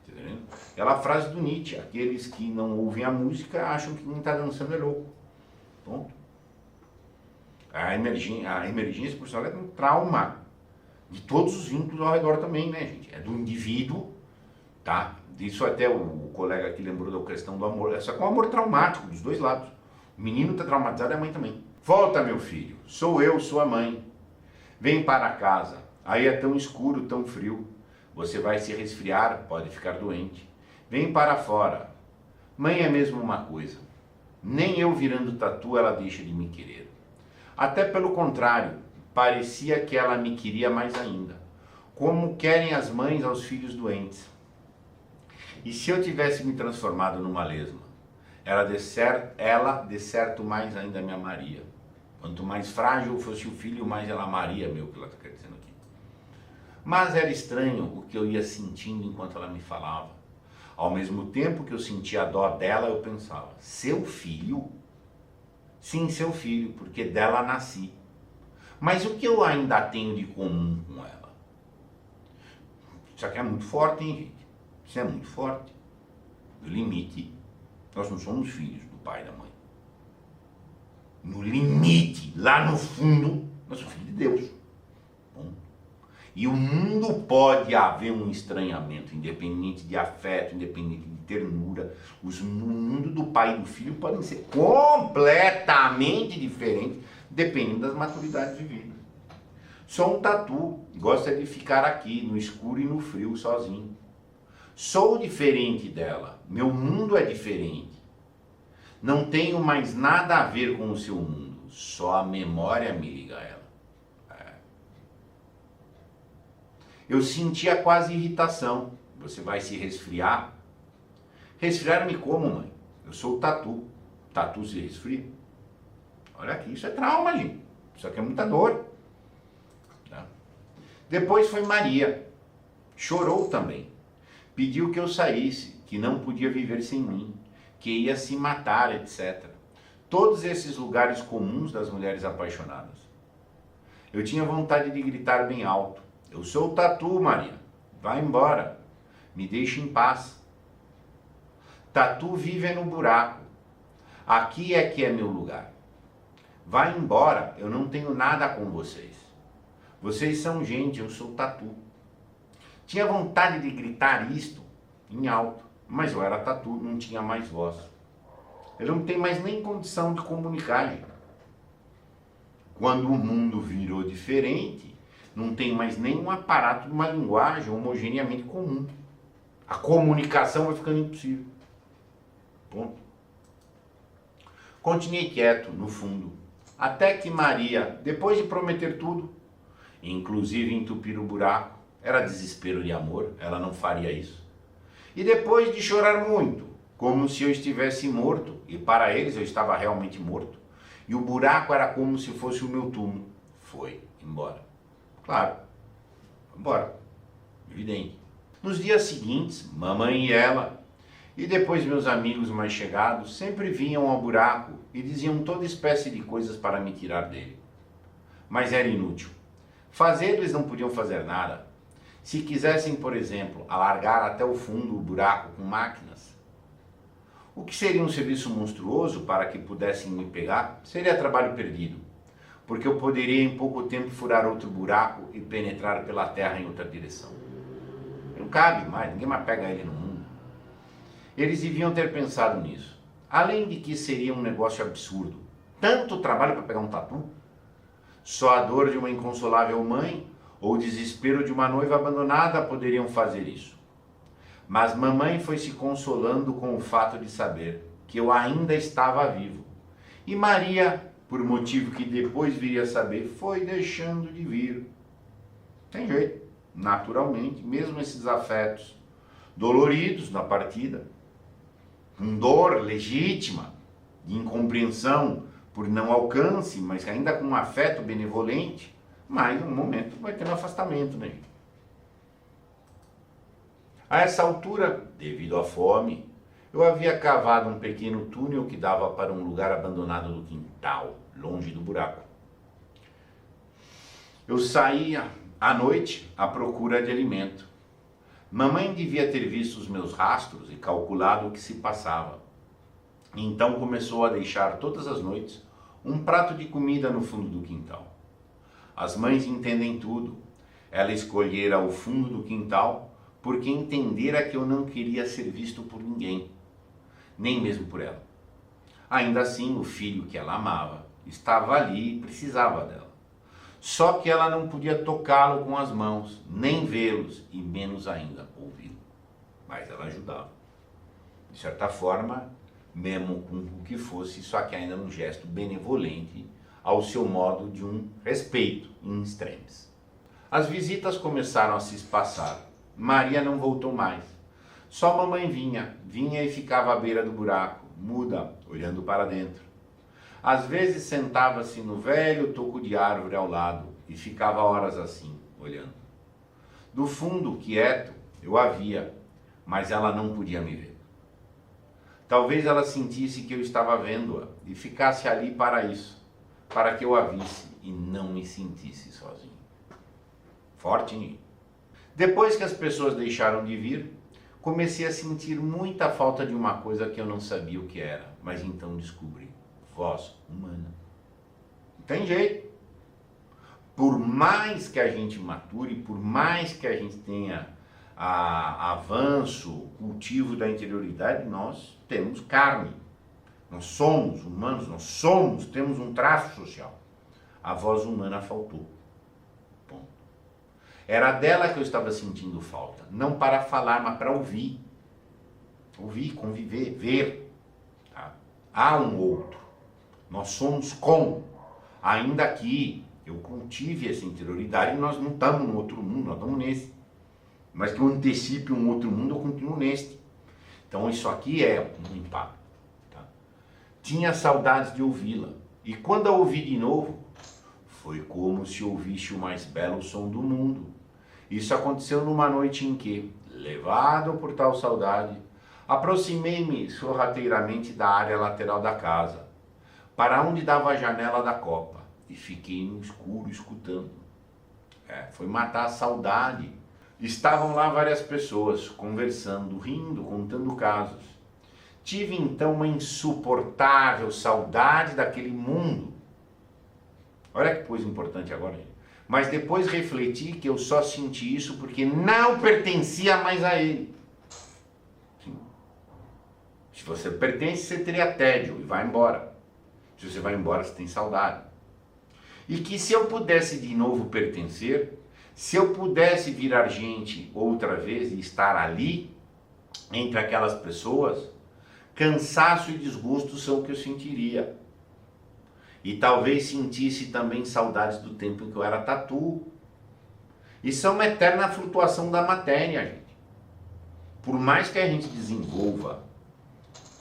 Entendeu? Aquela frase do Nietzsche, aqueles que não ouvem a música acham que quem está dançando é louco. Ponto. A emergência profissional é um trauma de todos os vínculos ao redor também, né, gente? É do indivíduo, tá? Isso até o colega aqui lembrou da questão do amor. Só que é um amor traumático dos dois lados. O menino está traumatizado e a mãe também. Volta, meu filho. Sou eu, sua mãe. Vem para casa. Aí é tão escuro, tão frio. Você vai se resfriar, pode ficar doente. Vem para fora. Mãe é mesmo uma coisa. Nem eu virando tatu ela deixa de me querer. Até pelo contrário, parecia que ela me queria mais ainda. Como querem as mães aos filhos doentes. E se eu tivesse me transformado numa lesma? Ela de certo mais ainda me amaria. Quanto mais frágil fosse o filho, mais ela amaria, meu, que ela está dizendo aqui. Mas era estranho o que eu ia sentindo enquanto ela me falava. Ao mesmo tempo que eu sentia a dó dela, eu pensava, seu filho? Sim, seu filho, porque dela nasci. Mas o que eu ainda tenho de comum com ela? Isso aqui é muito forte, hein, gente? Isso é muito forte. No limite, nós não somos filhos do pai e da mãe. No limite, lá no fundo, nós somos filhos de Deus. Bom, e o mundo pode haver um estranhamento, independente de afeto, independente de ternura. O mundo do pai e do filho podem ser completamente diferentes, dependendo das maturidades vividas. Sou um tatu, gosta de ficar aqui, no escuro e no frio, sozinho. Sou diferente dela, meu mundo é diferente. Não tenho mais nada a ver com o seu mundo, só a memória me liga a ela. Eu sentia quase irritação. Você vai se resfriar? Resfriar-me como, mãe? Eu sou o Tatu. Tatu se resfria? Olha aqui, isso é trauma, gente. Isso aqui é muita dor. Tá? Depois foi Maria. Chorou também. Pediu que eu saísse, que não podia viver sem mim, que ia se matar, etc. Todos esses lugares comuns das mulheres apaixonadas. Eu tinha vontade de gritar bem alto. Eu sou o Tatu, Maria. Vai embora. Me deixe em paz. Tatu vive no buraco. Aqui é que é meu lugar. Vai embora, eu não tenho nada com vocês. Vocês são gente, eu sou Tatu. Tinha vontade de gritar isto em alto, mas eu era Tatu, não tinha mais voz. Ele não tem mais nem condição de comunicar, gente. Quando o mundo virou diferente, não tem mais nenhum aparato de uma linguagem homogeneamente comum. A comunicação vai ficando impossível. Ponto. Continuei quieto, no fundo, até que Maria, depois de prometer tudo, inclusive entupir o buraco, era desespero de amor, ela não faria isso. E depois de chorar muito, como se eu estivesse morto, e para eles eu estava realmente morto, e o buraco era como se fosse o meu túmulo, foi embora. Claro, foi embora, evidente. Nos dias seguintes, mamãe e ela, e depois meus amigos mais chegados, sempre vinham ao buraco e diziam toda espécie de coisas para me tirar dele. Mas era inútil. Fazer eles não podiam fazer nada. Se quisessem, por exemplo, alargar até o fundo o buraco com máquinas, o que seria um serviço monstruoso para que pudessem me pegar, seria trabalho perdido, porque eu poderia em pouco tempo furar outro buraco e penetrar pela terra em outra direção. Não cabe mais, ninguém mais pega ele no mundo. Eles deviam ter pensado nisso. Além de que seria um negócio absurdo. Tanto trabalho para pegar um tatu? Só a dor de uma inconsolável mãe ou o desespero de uma noiva abandonada poderiam fazer isso. Mas mamãe foi se consolando com o fato de saber que eu ainda estava vivo. E Maria, por motivo que depois viria a saber, foi deixando de vir. Tem jeito, naturalmente, mesmo esses afetos doloridos na partida, com dor legítima, de incompreensão por não alcance, mas ainda com um afeto benevolente, mas um momento vai ter um afastamento, né? A essa altura, devido à fome, eu havia cavado um pequeno túnel que dava para um lugar abandonado do quintal, longe do buraco. Eu saía à noite à procura de alimento. Mamãe devia ter visto os meus rastros e calculado o que se passava. Então começou a deixar todas as noites um prato de comida no fundo do quintal. As mães entendem tudo. Ela escolhera o fundo do quintal porque entendera que eu não queria ser visto por ninguém, nem mesmo por ela. Ainda assim, o filho que ela amava estava ali e precisava dela. Só que ela não podia tocá-lo com as mãos, nem vê-los e menos ainda ouvi-lo. Mas ela ajudava. De certa forma, mesmo com o que fosse, só que ainda num gesto benevolente, ao seu modo de um respeito em extremes. As visitas começaram a se espaçar. Maria não voltou mais. Só mamãe vinha e ficava à beira do buraco, muda, olhando para dentro. Às vezes sentava-se no velho toco de árvore ao lado e ficava horas assim, olhando. Do fundo, quieto, eu a via, mas ela não podia me ver. Talvez ela sentisse que eu estava vendo-a e ficasse ali para isso, para que eu a visse e não me sentisse sozinho. Forte, hein? Depois que as pessoas deixaram de vir, comecei a sentir muita falta de uma coisa que eu não sabia o que era, mas então descobri. Voz humana. Não tem jeito. Por mais que a gente mature, por mais que a gente tenha avanço, cultivo da interioridade, nós temos carne. Nós somos humanos, temos um traço social. A voz humana faltou. Ponto. Era dela que eu estava sentindo falta. Não para falar, mas para ouvir. Ouvir, conviver, ver. Tá? há um outro. Nós somos com. Ainda que eu cultive essa interioridade, nós não estamos no outro mundo, nós estamos nesse. Mas que eu antecipe um outro mundo, eu continuo neste. Então isso aqui é um impacto. Tá? Tinha saudades de ouvi-la. E quando a ouvi de novo, foi como se ouvisse o mais belo som do mundo. Isso aconteceu numa noite em que, levado por tal saudade, aproximei-me sorrateiramente da área lateral da casa, para onde dava a janela da copa, e fiquei no escuro escutando. Foi matar a saudade. Estavam lá várias pessoas, conversando, rindo, contando casos. Tive então uma insuportável saudade daquele mundo. Olha que coisa importante agora, gente. Mas depois refleti que eu só senti isso porque não pertencia mais a ele. Sim. Se você pertence, você teria tédio e vai embora. Se você vai embora, você tem saudade. E que se eu pudesse de novo pertencer, se eu pudesse virar gente outra vez e estar ali, entre aquelas pessoas, cansaço e desgosto são o que eu sentiria. E talvez sentisse também saudades do tempo em que eu era tatu. Isso é uma eterna flutuação da matéria, gente. Por mais que a gente desenvolva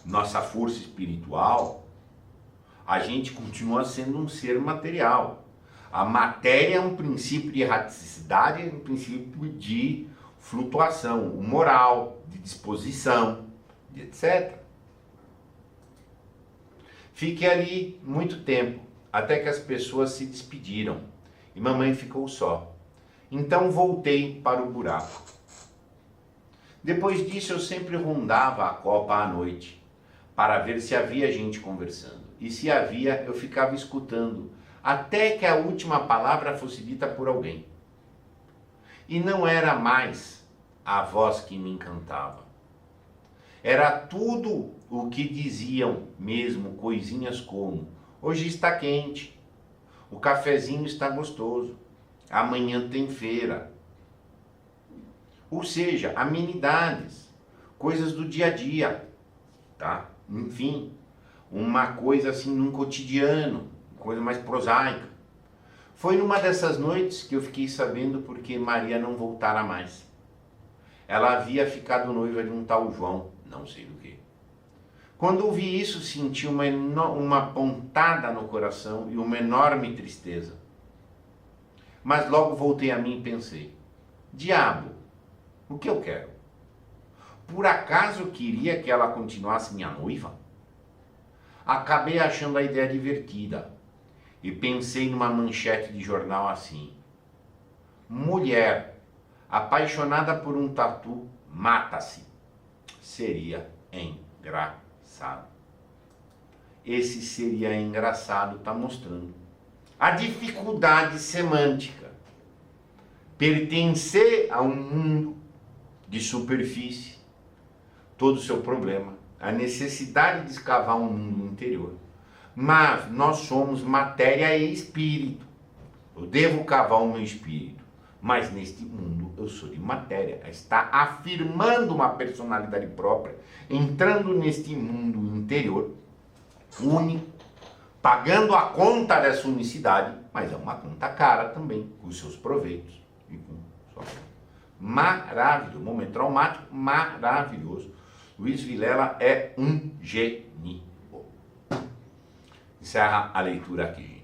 nossa força espiritual, a gente continua sendo um ser material. A matéria é um princípio de erraticidade, é um princípio de flutuação, moral, de disposição, de etc. Fiquei ali muito tempo, até que as pessoas se despediram e mamãe ficou só. Então voltei para o buraco. Depois disso eu sempre rondava a copa à noite, para ver se havia gente conversando. E se havia, eu ficava escutando, até que a última palavra fosse dita por alguém. E não era mais a voz que me encantava. Era tudo o que diziam mesmo, coisinhas como: hoje está quente, o cafezinho está gostoso, amanhã tem feira. Ou seja, amenidades, coisas do dia a dia, tá? Enfim, uma coisa assim num cotidiano, coisa mais prosaica. Foi numa dessas noites que eu fiquei sabendo porque Maria não voltara mais. Ela havia ficado noiva de um tal João, não sei do que. Quando ouvi isso, senti uma pontada no coração e uma enorme tristeza. Mas logo voltei a mim e pensei: diabo, o que eu quero? Por acaso eu queria que ela continuasse minha noiva? Acabei achando a ideia divertida e pensei numa manchete de jornal assim: mulher apaixonada por um tatu mata-se. Seria engraçado. Esse seria engraçado está mostrando a dificuldade semântica. Pertencer a um mundo de superfície, todo o seu problema, a necessidade de escavar um mundo interior. Mas nós somos matéria e espírito. Eu devo cavar o meu espírito, mas neste mundo eu sou de matéria. Está afirmando uma personalidade própria, entrando neste mundo interior, único, pagando a conta dessa unicidade, mas é uma conta cara também, com os seus proveitos. E com sua... Maravilhoso, momento traumático, maravilhoso. Luiz Vilela é um gênio. Encerra a leitura aqui, gente.